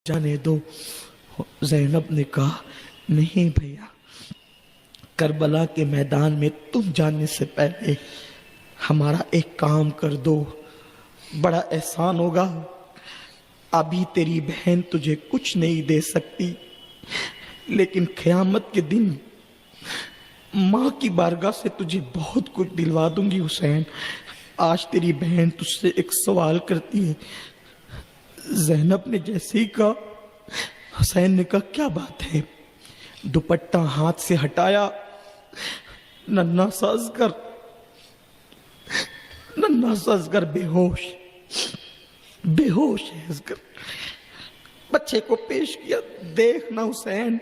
जाने दो। ज़ैनब ने कहा, नहीं भैया, करबला के मैदान में तुम जाने से पहले हमारा एक काम कर दो, बड़ा एहसान होगा। अभी तेरी बहन तुझे कुछ नहीं दे सकती, लेकिन क़यामत के दिन माँ की बारगाह से तुझे बहुत कुछ दिलवा दूंगी। हुसैन, आज तेरी बहन तुझसे एक सवाल करती है। ज़ैनब ने जैसे ही कहा, हुसैन ने कहा, क्या बात है? दुपट्टा हाथ से हटाया, नन्हा सा असगर बेहोश है असगर। बच्चे को पेश किया, देखना हुसैन,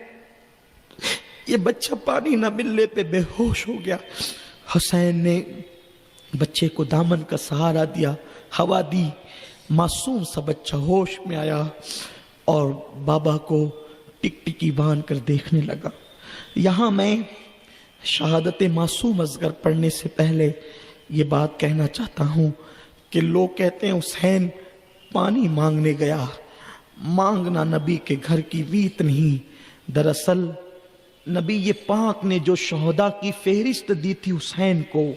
ये बच्चा पानी न मिलने पे बेहोश हो गया। हुसैन ने बच्चे को दामन का सहारा दिया, हवा दी, मासूम सा बच्चा होश में आया और बाबा को टिकटिकी बांध कर देखने लगा। यहाँ मैं शहादत मासूम असगर पढ़ने से पहले ये बात कहना चाहता हूँ कि लोग कहते हैं हुसैन पानी मांगने गया। मांगना नबी के घर की रीत नहीं। दरअसल नबी ये पाक ने जो शहदा की फहरिस्त दी थी हुसैन को,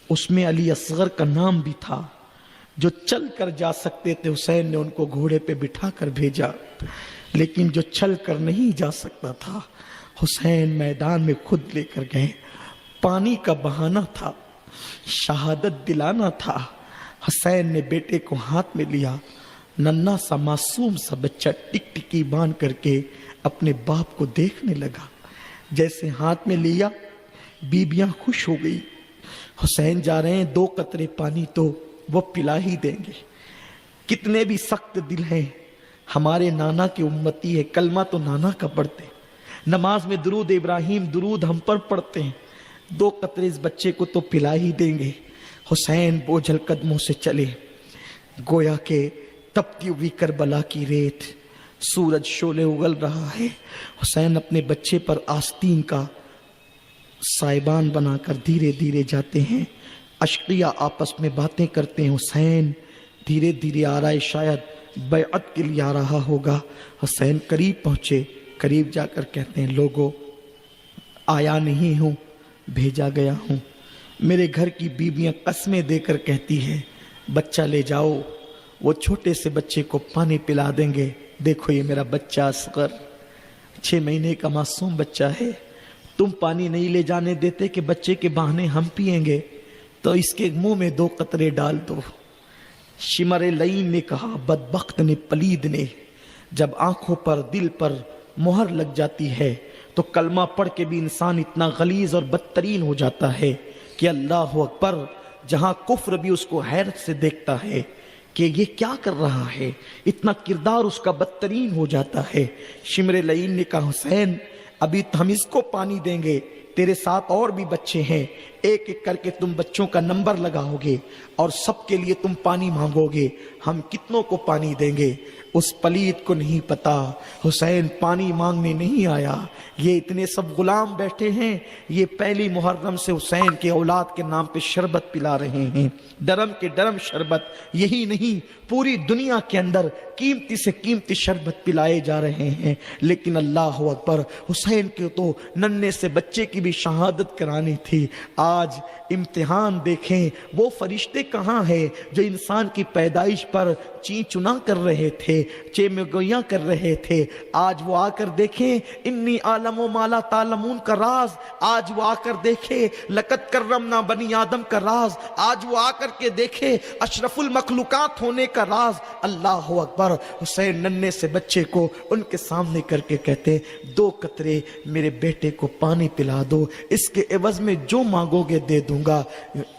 उसमें अली असगर का नाम भी था। जो चल कर जा सकते थे, हुसैन ने उनको घोड़े पे बिठा कर भेजा, लेकिन जो चल कर नहीं जा सकता था, हुसैन मैदान में खुद लेकर गए। पानी का बहाना था, शहादत दिलाना था। हुसैन ने बेटे को हाथ में लिया, नन्हा सा मासूम सा बच्चा टिकटिकी बांध करके अपने बाप को देखने लगा। जैसे हाथ में लिया, बीबियां खुश हो गई। हुसैन जा रहे हैं, 2 कतरे पानी तो वो पिला ही देंगे। कितने भी सख्त दिल हैं, हमारे नाना की उम्मती है, कलमा तो नाना का पढ़ते, नमाज में दुरूद इब्राहिम दुरूद हम पर पढ़ते हैं। 2 कतरे इस बच्चे को तो पिला ही देंगे। हुसैन बोझल कदमों से चले, गोया के तपती हुई करबला की रेत, सूरज शोले उगल रहा है। हुसैन अपने बच्चे पर आस्तीन का साइबान बनाकर धीरे धीरे जाते हैं। अशकिया आपस में बातें करते हैं। हुसैन धीरे धीरे आ रहा है, शायद बैअत के लिए आ रहा होगा। हुसैन करीब पहुंचे, करीब जाकर कहते हैं, लोगों, आया नहीं हूँ, भेजा गया हूँ। मेरे घर की बीबियां कस्में देकर कहती है, बच्चा ले जाओ, वो छोटे से बच्चे को पानी पिला देंगे। देखो ये मेरा बच्चा असगर 6 महीने का मासूम बच्चा है, तुम पानी नहीं ले जाने देते कि बच्चे के बहाने हम पिएंगे, तो इसके मुंह में 2 कतरे डाल दो। शिमरे लईन ने कहा, बदबख्त ने, पलीद ने, जब आंखों पर दिल पर मोहर लग जाती है तो कलमा पढ़ के भी इंसान इतना गलीज और बदतरीन हो जाता है कि अल्लाह अकबर, जहां कुफ्र भी उसको हैरत से देखता है कि ये क्या कर रहा है, इतना किरदार उसका बदतरीन हो जाता है। शिमरे लईन ने कहा, हुसैन अभी हम इसको पानी देंगे, तेरे साथ और भी बच्चे हैं, एक एक करके तुम बच्चों का नंबर लगाओगे और सबके लिए तुम पानी मांगोगे, हम कितनों को पानी देंगे। उस पलीद को नहीं पता हुसैन पानी मांगने नहीं आया। ये इतने सब गुलाम बैठे हैं, ये पहली मुहर्रम से हुसैन के औलाद के नाम पे शरबत पिला रहे हैं, डरम के डरम शरबत। यही नहीं, पूरी दुनिया के अंदर कीमती से कीमती शरबत पिलाए जा रहे हैं। लेकिन अल्लाह अकबर, हुसैन के तो नन्हे से बच्चे की भी शहादत करानी थी। आज इम्तिहान देखें, वो फरिश्ते कहाँ हैं जो इंसान की पैदाइश पर ची चुना कर रहे थे, चेमगोइयां कर रहे थे। आज वो आकर देखें इन्नी आलम माला तालमून का राज, आज वो आकर देखे लकत करमना बनी आदम का राज, आज वो आकर के देखे अशरफुल मखलूकात होने का राज। अल्लाह अकबर। हुसैन नन्हे से बच्चे को उनके सामने करके कहते, 2 कतरे मेरे बेटे को पानी पिला दो, इसके एवज में जो मांगोगे दे दूंगा।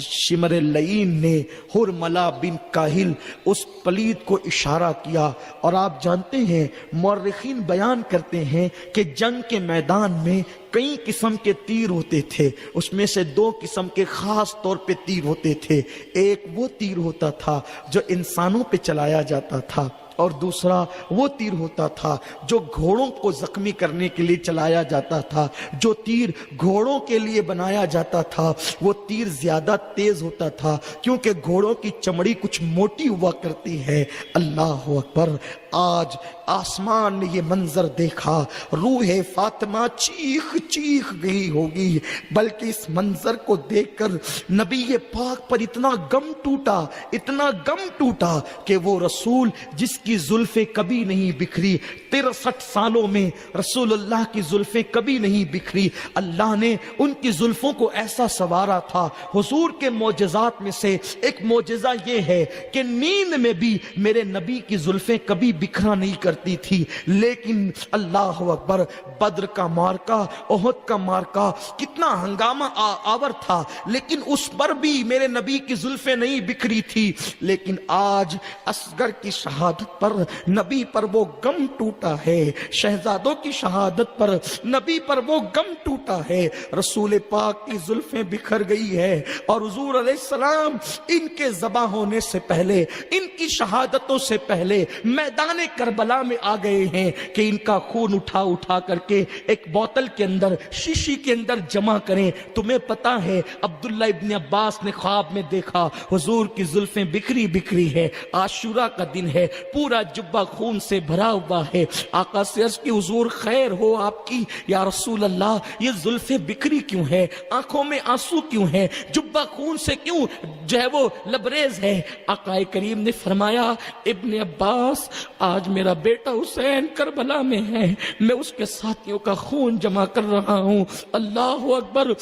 शिमर लईन ने हुरमला बिन काहिल उस पलीद को इशारा किया। और आप जानते हैं, मुअर्रिखीन बयान करते हैं कि जंग के मैदान में कई किस्म के तीर होते थे, उसमें से 2 किस्म के खास तौर पे तीर होते थे। एक वो तीर होता था जो इंसानों पे चलाया जाता था, और दूसरा वो तीर होता था जो घोड़ों को जख्मी करने के लिए चलाया जाता था। जो तीर घोड़ों के लिए बनाया जाता था वो तीर ज्यादा तेज होता था, क्योंकि घोड़ों की चमड़ी कुछ मोटी हुआ करती है। अल्लाह अकबर। آج آسمان نے یہ منظر دیکھا، روح فاطمہ چیخ چیخ گئی ہوگی، بلکہ اس منظر کو دیکھ کر نبی پاک پر اتنا غم ٹوٹا کہ وہ رسول جس کی زلفیں کبھی نہیں بکھری، 63 سالوں میں رسول اللہ کی زلفیں کبھی نہیں بکھری، اللہ نے ان کی زلفوں کو ایسا سنوارا تھا۔ حضور کے معجزات میں سے ایک معجزہ یہ ہے کہ نیند میں بھی میرے نبی کی زلفیں کبھی بکھرا نہیں کرتی تھی، لیکن اللہ اکبر، بدر کا مارکا، احد کا مارکا کتنا ہنگامہ آور تھا، لیکن اس پر بھی میرے نبی کی زلفیں نہیں بکھری تھی۔ لیکن آج اصغر کی شہادت پر نبی پر وہ غم ٹوٹا ہے، شہزادوں کی شہادت پر نبی پر وہ غم ٹوٹا ہے، رسول پاک کی زلفیں بکھر گئی ہے، اور حضور علیہ السلام ان کے ذبح ہونے سے پہلے، ان کی شہادتوں سے پہلے میدان کربلا میں آ گئے ہیں کہ ان کا خون اٹھا کر کے ایک بوتل کے اندر، شیشی کے اندر جمع کریں۔ تمہیں پتا ہے عبداللہ ابن عباس نے خواب میں دیکھا حضور کی زلفیں بکھری ہے، عاشورہ کا دن ہے، پورا جبہ خون سے بھرا ہوا ہے۔ آقا سے عرض کی حضور خیر ہو آپ کی، یا رسول اللہ یہ زلفیں بکھری کیوں ہے، آنکھوں میں آنسو کیوں ہے، جبہ خون سے کیوں جو ہے وہ لبریز ہے؟ آقا کریم نے فرمایا ابن عباس آج میرا بیٹا حسین کربلا میں ہے، میں اس کے ساتھیوں کا خون جمع کر رہا ہوں۔ اللہ اکبر۔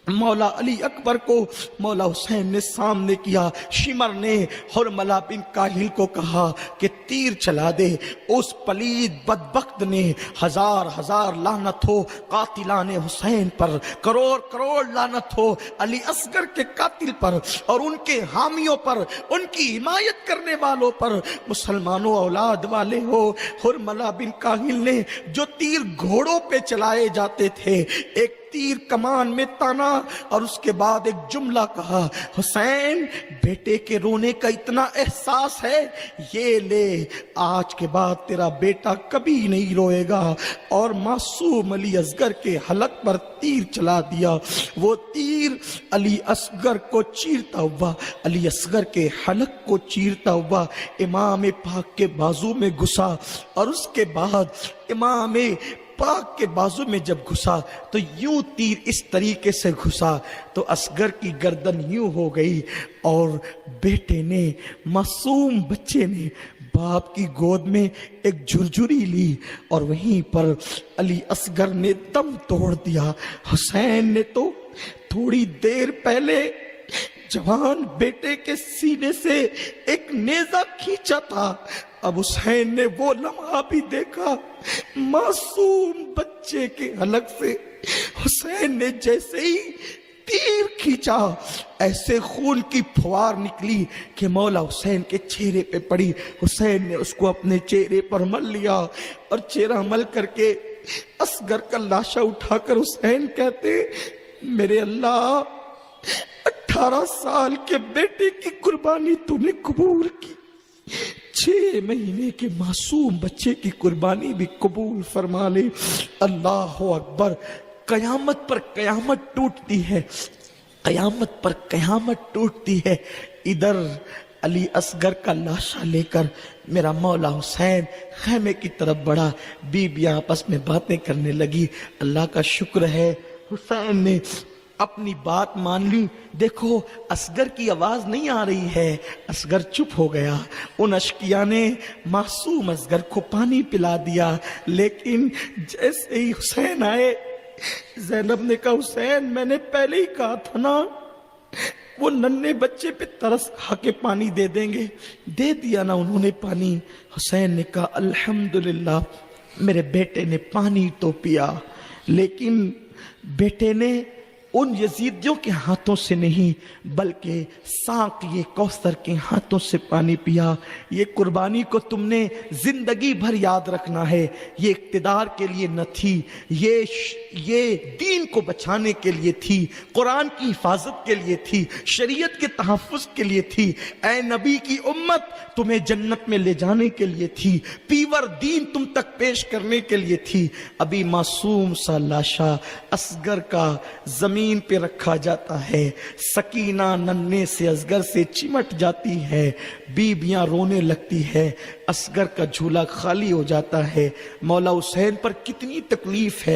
مولا علی اکبر کو مولا حسین نے سامنے کیا، شمر نے حرملہ بن کاہل کو کہا کہ تیر چلا دے۔ اس پلید بدبخت نے ہزار لعنت ہو قاتلان حسین پر، کروڑ لعنت ہو علی اصغر کے قاتل پر اور ان کے حامیوں پر، ان کی حمایت کرنے والوں پر، مسلمانوں اولاد والے ہو۔ حرملہ بن کاہل نے جو تیر گھوڑوں پہ چلائے جاتے تھے، ایک تیر کمان میں تانا اور اس کے بعد ایک جملہ کہا، حسین بیٹے کے رونے کا اتنا احساس ہے، یہ لے آج کے بعد تیرا بیٹا کبھی نہیں روئے گا، اور معصوم علی اصغر کے حلق پر تیر چلا دیا۔ وہ تیر علی اصغر کو چیرتا ہوا، علی اصغر کے حلق کو چیرتا ہوا امام پاک کے بازو میں گھسا، اور اس کے بعد امام پاک کے بازو میں جب گھسا تو یوں تیر اس طریقے سے گھسا تو اصغر کی گردن یوں ہو گئی، اور بیٹے نے، معصوم بچے نے باپ کی گود میں ایک جھرجھری لی، اور وہیں پر علی اصغر نے دم توڑ دیا۔ حسین نے تو تھوڑی دیر پہلے جوان بیٹے کے سینے سے ایک نیزہ کھینچا تھا، اب حسین نے وہ لمحہ بھی دیکھا، معصوم بچے کے حلق سے حسین نے جیسے ہی تیر کھینچا، ایسے خون کی پھوار نکلی کہ مولا حسین کے چہرے پہ پڑی۔ حسین نے اس کو اپنے چہرے پر مل لیا، اور چہرہ مل کر کے اصغر کا لاشا اٹھا کر حسین کہتے، میرے اللہ 18 سال کے بیٹے کی قربانی تو نے قبول کی، 6 مہینے کے معصوم بچے کی قربانی بھی قبول فرما لے۔ اللہ اکبر۔ قیامت پر قیامت ٹوٹتی ہے، قیامت پر قیامت ٹوٹتی ہے۔ ادھر علی اصغر کا لاشا لے کر میرا مولا حسین خیمے کی طرف بڑھا، بیویاں آپس میں باتیں کرنے لگی۔ اللہ کا شکر ہے حسین نے اپنی بات مان لی۔ دیکھو اصغر کی آواز نہیں آ رہی ہے، اصغر چپ ہو گیا۔ ان اشقیاء نے معصوم اصغر کو پانی پلا دیا، لیکن جیسے ہی حسین آئے، زینب نے کہا حسین میں نے پہلے ہی کہا تھا نا وہ ننھے بچے پہ ترس کھا کے پانی دے دیں گے، دے دیا نا انہوں نے پانی۔ حسین نے کہا الحمدللہ میرے بیٹے نے پانی تو پیا، لیکن بیٹے نے ان یزیدیوں کے ہاتھوں سے نہیں بلکہ ساقی کوثر کے ہاتھوں سے پانی پیا۔ یہ قربانی کو تم نے زندگی بھر یاد رکھنا ہے، یہ اقتدار کے لیے نہ تھی، یہ دین کو بچانے کے لیے تھی، قرآن کی حفاظت کے لیے تھی، شریعت کے تحفظ کے لیے تھی، اے نبی کی امت تمہیں جنت میں لے جانے کے لیے تھی، پیور دین تم تک پیش کرنے کے لیے تھی۔ ابھی معصوم سا لاشا اصغر کا زمین زمین پہ رکھا جاتا ہے، سکینہ ننھے سے اصغر سے چمٹ جاتی ہے، بیویاں رونے لگتی ہے، اصغر کا جھولا خالی ہو جاتا ہے۔ مولا حسین پر کتنی تکلیف ہے۔